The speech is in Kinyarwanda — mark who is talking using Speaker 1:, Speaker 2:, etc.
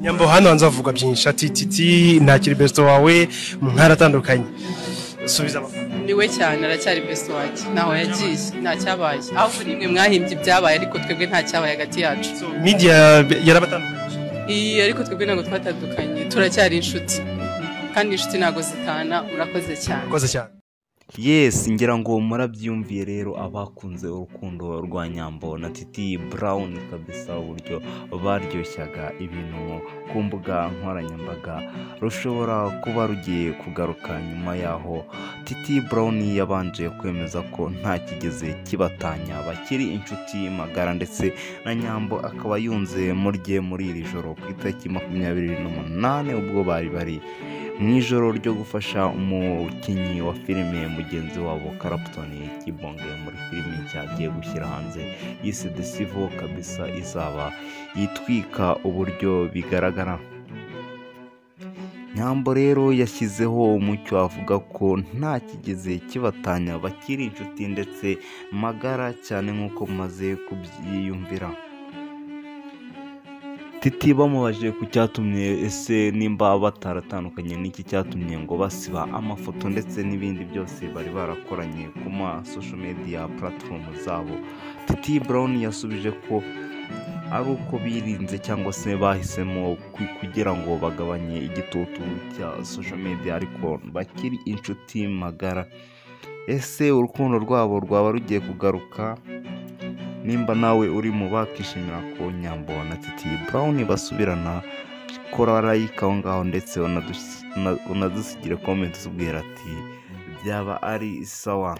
Speaker 1: Nyambo hano hanze avuga byinshi ati titi ntakiri besto wawe mwaratandukanye. Subiza amafaranga.
Speaker 2: Niwe cyane aracyari besto wacu naho yagiye nta cyabaye ahubwo nimwe mwahimbye ibyabaye ariko twebwe nta cyabaye hagati yacu.
Speaker 1: Media yarabatandukanye.
Speaker 2: Ariko twebwe ntabwo twatandukanye turacyari inshuti kandi inshuti ntabwo zitana. Urakoze cyane.
Speaker 1: Urakoze cyane.
Speaker 3: Yes, ngira ngo murabyumviye rero abakunze urukundo rwa Nyambo na Titi Brown kabisa uburyo baryoshyaga ibintu ku mbuga nkoranyambaga rushobora kuba rugiye kugaruka nyuma yaho Titi Brown yabanje kwemeza ko nta kigeze kibatanya bakiri inshuti magara ndetse na Nyambo akaba yunze muri iri joro ku itariki 28 ubwo bari mu ijoro ryo gufasha umukinnyi wa filime mugenzi wabo Clapton Kibonge muri filime cyagiye gushyira hanze yise The Civil kabisa izaba yitwika uburyo bigaragara. Nyambo rero yashyizeho umucyo avuga ko nta kigeze kibatanya bakiri inshuti ndetse magara cyane nk'uko maze kubyiyumvira. Titi bamubaje ku cyatumye ese nimba bataratandukanye n'iki cyatumye ngo basiba amafoto ndetse n'ibindi byose bari barakoranye ku ma social media platform zabo. Titi Brown yasubije ko ari uko birinze cyangwa se bahisemo kugira ngo bagabanye igitutu cya social media ariko bakiri inshuti magara. Ese urukundo rwabo rwaba rugiye kugaruka? Nimba nawe uri mu bakishimira ko Nyambo na Titi Brown basubirana, kora like aho ngaho ndetse unadusigire comment ubwira ati byaba ari sawa.